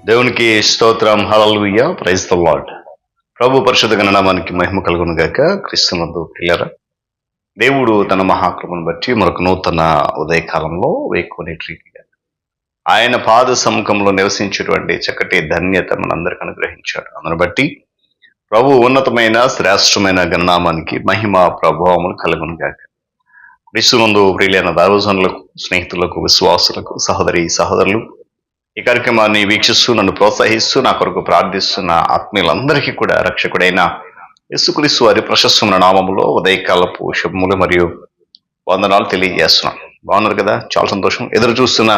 దేవునికి స్తోత్రం. Hallelujah. Praise the Lord. ప్రభు పరిశుద్ధ నామానికి మహిమ కలుగును గాక. క్రీస్తునందు ప్రియులారా, దేవుడు తన మహాకృపను బట్టి మరొక నూతన ఉదయకాలంలో వేకునేటి రీతిగా ఆయన పాద సముఖంలో నివసించేటువంటి చక్కటి ధన్యత మనందరికి అనుగ్రహించాడు. అందును బట్టి ప్రభు ఉన్నతమైన శ్రేష్టమైన గణనామానికి మహిమ ప్రభావములు కలుగును గాక. క్రీస్తునందు ప్రియులైన దైవజనులకు, స్నేహితులకు, విశ్వాసులకు, సహోదరి సహోదరులు, ఈ కార్యక్రమాన్ని వీక్షిస్తూ నన్ను ప్రోత్సహిస్తూ నా కొరకు ప్రార్థిస్తున్న ఆత్మీయులందరికీ కూడా రక్షకుడైన యేసుక్రీస్తు వారి ప్రశస్తమైన నామములో ఉదయకాలపు శుభములు మరియు వందనాలు తెలియజేస్తున్నాను. బాగున్నారు కదా? చాలా సంతోషం. ఎదురు చూస్తున్న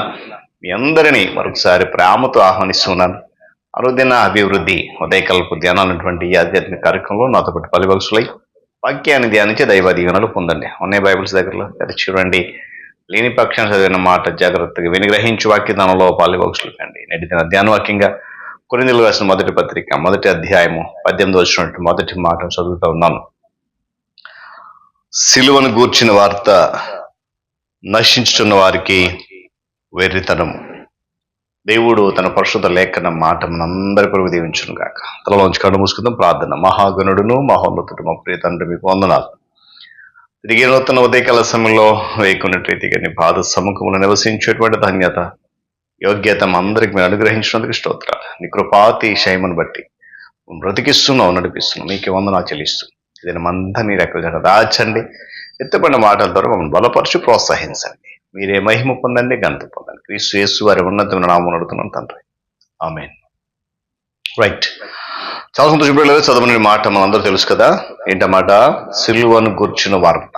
మీ అందరినీ మరొకసారి ప్రేమతో ఆహ్వానిస్తున్నాను. అనుదిన అభివృద్ధి ఉదయకాలపు ధ్యానాలటువంటి ఈ ఆధ్యాత్మిక కార్యక్రమంలో నాతో పాటు పలిభక్సులై వాక్యాన్ని ధ్యానించి దైవ దీవెనలు పొందండి. ఉన్నాయి బైబిల్స్ దగ్గరలో అది చూడండి. లేని పక్షాన్ని చదివిన మాట జాగ్రత్తగా వినిగ్రహించి వాక్యదానంలో పాలిభాగస్సులు కండి. నేటి దిన ధ్యానవాక్యంగా కొరింథీయులకు రాసిన మొదటి పత్రిక 1వ అధ్యాయము 18వ వచనం మొదటి మాట చదువుతూ ఉన్నాను. సిలువను గూర్చిన వార్త నశించుతున్న వారికి వెర్రితనము. దేవుడు తన పరిశుద్ధ లేఖన మాట మనందరి కొరకు దీవించును గాక. తలలోంచి కళ్ళు మూసుకుందాం. ప్రార్థన. మహాగణుడును మహోన్నతుడు మా ప్రియ తండ్రి, మీకు వందనాలు. తిరిగి నూతన ఉదయకాల సమయంలో వేకున్నట్టు రీతిగా నీ పాద సముఖంలో నివసించేటువంటి ధన్యత, యోగ్యత అందరికి మీరు అనుగ్రహించినందుకు స్తోత్రాలు. నీ కృపాతిశయమును బట్టి బ్రతికిస్తున్నావు, నడిపిస్తున్నావు. మీకే వందనాలు చెల్లిస్తూ ఇది మంతా నీ రెక్కల దాచండి. ఎత్తపడిన మాటల ద్వారా మమ్మల్ని బలపరచు, ప్రోత్సహించండి. మీరే మహిమ పొందండి, ఘనత పొందండి. క్రీస్తు యేసు వారి ఉన్నతమైన నామమున అడుగుతున్నాం తండ్రి, ఆమేన్. రైట్. చాలా సంతోషం. చదవని మాట మనందరూ తెలుసు కదా. ఏంటన్నమాట? సిలువను గూర్చిన వార్త.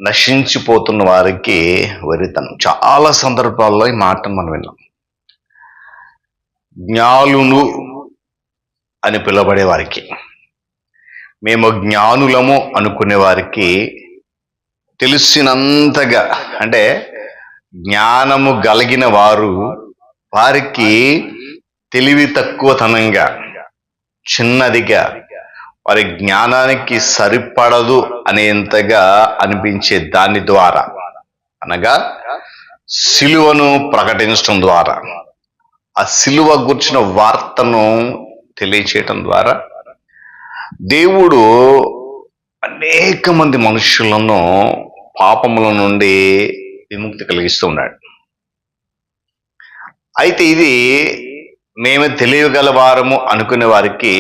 నశించిపోతున్న వారికి వెర్రితనం. చాలా సందర్భాల్లో ఈ మాట మనం విన్నాం. జ్ఞానులు అని పిలువబడే వారికి, మేము జ్ఞానులము అనుకునే వారికి తెలిసినంతగా, అంటే జ్ఞానము కలిగిన వారికి తెలివి తక్కువతనంగా, చిన్నదిగా, వారి జ్ఞానానికి సరిపడదు అనేంతగా అనిపించే దాని ద్వారా, అనగా సిలువను ప్రకటించడం ద్వారా, ఆ సిలువ గుర్చిన వార్తను తెలియచేయటం ద్వారా దేవుడు అనేక మంది మనుషులను పాపముల నుండి విముక్తి కలిగిస్తూ ఉన్నాడు. అయితే ఇది మేము తెలియగలవారము అనుకునే వారికి,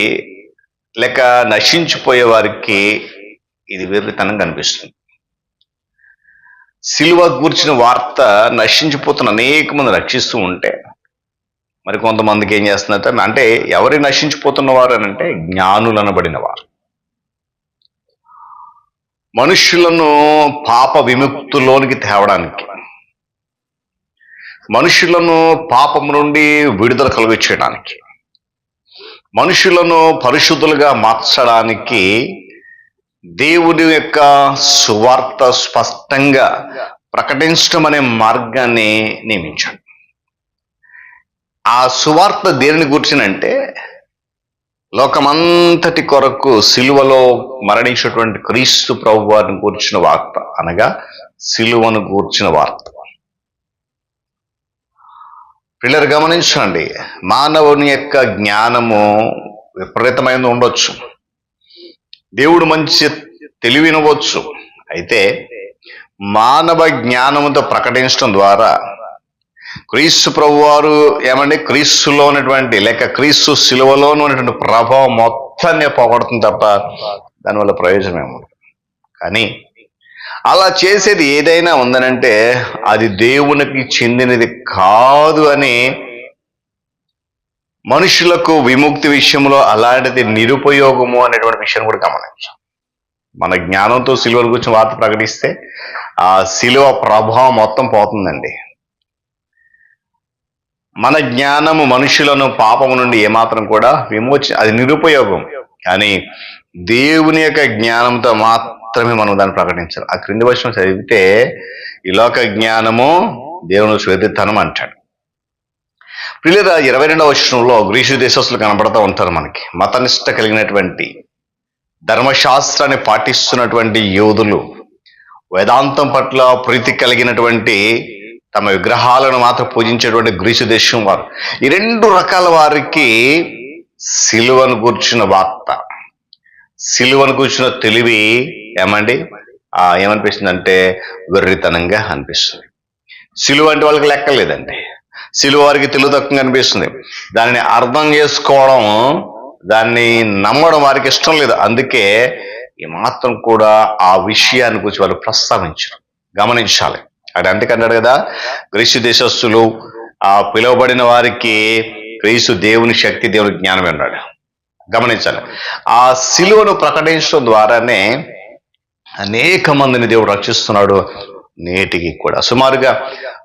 లేక నశించిపోయే వారికి ఇది వెర్రితనం కనిపిస్తుంది. సిలువ గూర్చిన వార్త నశించిపోతున్న అనేక మంది రక్షిస్తూ ఉంటే, మరి కొంతమందికి ఏం చేస్తున్నట్టు, అంటే ఎవరి నశించిపోతున్నవారు అని అంటే జ్ఞానులు అనబడిన వారు, మనుషులను పాప విముక్తిలోనికి తేవడానికి, మనుషులను పాపం నుండి విడుదల కలిగించడానికి, మనుషులను పరిశుద్ధులుగా మార్చడానికి దేవుని యొక్క సువార్త స్పష్టంగా ప్రకటించడం అనే మార్గాన్ని నియమించాడు. ఆ సువార్త దేనిని గుర్చినంటే, లోకమంతటి కొరకు సిలువలో మరణించినటువంటి క్రీస్తు ప్రభు వారిని గూర్చిన వార్త, అనగా సిలువను గూర్చిన వార్త. పిల్లలు గమనించండి, మానవుని యొక్క జ్ఞానము విపరీతమైనది ఉండొచ్చు, దేవుడు మంచి తెలివినవచ్చు. అయితే మానవ జ్ఞానముతో ప్రకటించడం ద్వారా క్రీస్తు ప్రభువారు క్రీస్తులో ఉన్నటువంటి, లేక క్రీస్తు సిలువలోనూ ఉన్నటువంటి ప్రభావం మొత్తాన్ని పోగొడుతుంది తప్ప దానివల్ల ప్రయోజనం ఏముంది. కానీ అలా చేసేది ఏదైనా ఉందనంటే అది దేవునికి చెందినది కాదు అని మనుషులకు విముక్తి విషయంలో అలాంటిది నిరుపయోగము అనేటువంటి విషయం కూడా గమనించాం. మన జ్ఞానంతో సిలువ గురించి వార్త ప్రకటిస్తే ఆ సిలువ ప్రభావం మొత్తం పోతుందండి. మన జ్ఞానము మనుషులను పాపము నుండి ఏమాత్రం కూడా అది నిరుపయోగం. కానీ దేవుని యొక్క జ్ఞానంతో మాత్రమే మనం దాన్ని ప్రకటించాలి. ఆ క్రింది వచనం చదివితే, ఈ లోక జ్ఞానము దేవుని వెర్రితనం అంటాడు. ప్రియులారా, 22వ వచనంలో గ్రీసు దేశస్తులు కనబడుతూ ఉంటారు మనకి. మతనిష్ట కలిగినటువంటి, ధర్మశాస్త్రాన్ని పాటిస్తున్నటువంటి యోధులు, వేదాంతం పట్ల ప్రీతి కలిగినటువంటి తమ విగ్రహాలను మాత్రం పూజించేటువంటి గ్రీసు దేశం వారు. ఈ 2 రకాల వారికి సిలువను గూర్చిన వార్త, సిలువను కూర్చున్న తెలివి ఏమనిపిస్తుంది వెర్రితనంగా అనిపిస్తుంది. సిలువ అంటే వాళ్ళకి లెక్కలేదండి. సిలువ వారికి తెలివి తక్కువగా అనిపిస్తుంది. దానిని అర్థం చేసుకోవడం, దాన్ని నమ్మడం వారికి ఇష్టం లేదు. అందుకే ఏమాత్రం కూడా ఆ విషయాన్ని గురించి వాళ్ళు ప్రస్తావించరు. గమనించాలి. అందుకన్నాడు కదా, గ్రీసు దేశస్తులు పిలువబడిన వారికి క్రీస్తు దేవుని శక్తి, దేవుని జ్ఞానమే అన్నాడు. గమనించాలి. ఆ సిలువను ప్రకటించడం ద్వారానే అనేక మందిని దేవుడు రక్షిస్తున్నాడు. నేటికి కూడా సుమారుగా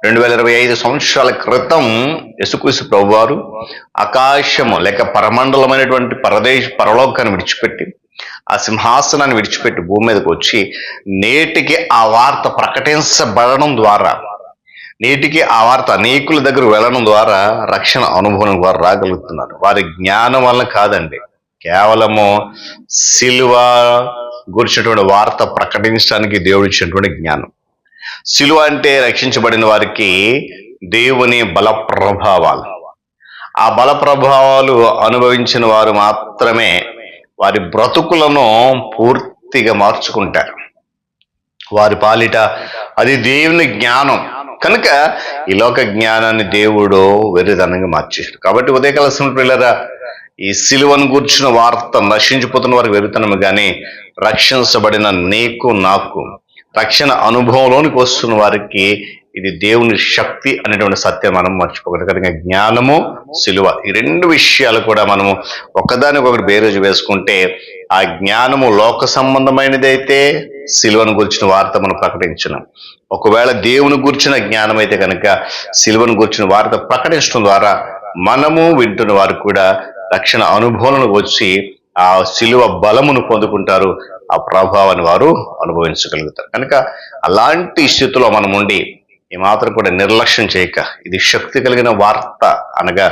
2025 సంవత్సరాల క్రితం యేసుక్రీస్తు ప్రభువారు ఆకాశము లేక పరమండలమైనటువంటి పరలోకాన్ని విడిచిపెట్టి, ఆ సింహాసనాన్ని విడిచిపెట్టి భూమి మీదకి వచ్చి నేటికి ఆ వార్త ప్రకటించబడడం ద్వారా, నేటికి ఆ వార్త అనేకుల దగ్గర వెళ్ళడం ద్వారా రక్షణ అనుభవం వారు రాగలుగుతున్నారు. వారి జ్ఞానం వల్ల కాదండి, కేవలము సిలువ గురించినటువంటి వార్త ప్రకటించడానికి దేవుడు ఇచ్చినటువంటి జ్ఞానం. సిలువ అంటే రక్షించబడిన వారికి దేవుని బల ప్రభావాలు. ఆ బల ప్రభావాలు అనుభవించిన వారు మాత్రమే వారి బ్రతుకులను పూర్తిగా మార్చుకుంటారు. వారి పాలిట అది దేవుని జ్ఞానం కనుక ఈ లోక జ్ఞానాన్ని దేవుడు వెర్రితనంగా మార్చేశాడు. కాబట్టి ఉదయకాల పిల్లరా, ఈ సిలువను గూర్చిన వార్త నశించిపోతున్న వారికి వెర్రితనము, కానీ రక్షించబడిన నీకు నాకు రక్షణ అనుభవంలోనికి వస్తున్న వారికి ఇది దేవుని శక్తి అనేటువంటి సత్యం మనం మర్చిపోకూడదు. కనుక జ్ఞానము, సిలువ ఈ 2 విషయాలు కూడా మనము ఒకదానికొకటి బేరేజు వేసుకుంటే, ఆ జ్ఞానము లోక సంబంధమైనది అయితే సిలువను గురించిన వార్త మనం ప్రకటించను. ఒకవేళ దేవుని గురించిన జ్ఞానం అయితే కనుక సిలువను గురించిన వార్త ప్రకటించడం ద్వారా మనము వింటున్న వారు కూడా రక్షణ అనుభవంలో వచ్చి ఆ సిలువ బలమును పొందుకుంటారు. ఆ ప్రభావాన్ని వారు అనుభవించగలుగుతారు. కనుక అలాంటి స్థితిలో మనం ఉండి ఏమాత్రం కూడా నిర్లక్ష్యం చేయక, ఇది శక్తి కలిగిన వార్త అనగా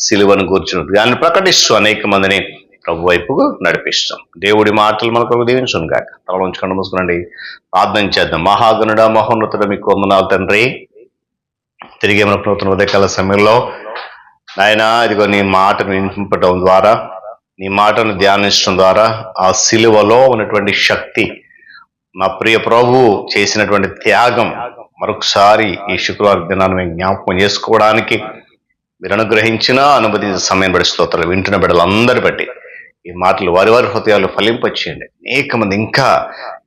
సిలువను కూర్చున్నది, దాన్ని ప్రకటిస్తూ అనేక మందిని ప్రభు వైపుకు నడిపిస్తాం. దేవుడి మాటలు మనకు దీవించును గాక. తల ఉంచుకొని మూసుకునండి, ప్రార్థన చేద్దాం. మహాగణుడ, మహోన్నతుడ, మీకు వందనాలు తండ్రి. తిరిగి మనకు నూతన ఉదయకాల సమయంలో నాయనా, ఇదిగో నీ మాటను వినిపించడం ద్వారా, నీ మాటను ధ్యానించడం ద్వారా ఆ సిలువలో ఉన్నటువంటి శక్తి, మా ప్రియ ప్రభు చేసినటువంటి త్యాగం మరొకసారి ఈ శుక్రవారం దినాన్ని మేము జ్ఞాపకం చేసుకోవడానికి మీరు అనుగ్రహించిన అనుమతించిన సమయం బట్టి స్తోత్రాలు. వింటున్న బిడ్డలందరి బట్టి ఈ మాటలు వారి వారి హృదయాలు ఫలింపచేయండి. అనేక మంది ఇంకా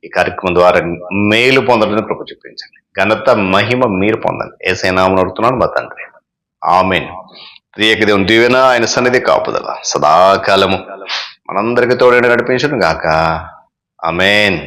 ఈ కార్యక్రమం ద్వారా మేలు పొందడానికి కృప చూపించండి. ఘనత మహిమ మీరు పొందండి. యేసయ్య నామమున అడుగుతున్నాను మా తండ్రి, ఆమేన్. త్రియక దేవుని దీవెన, ఆయన సన్నిధి కాపుదల సదాకాలము మనందరికీ తోడైన నడిపించును గాక. ఆమేన్.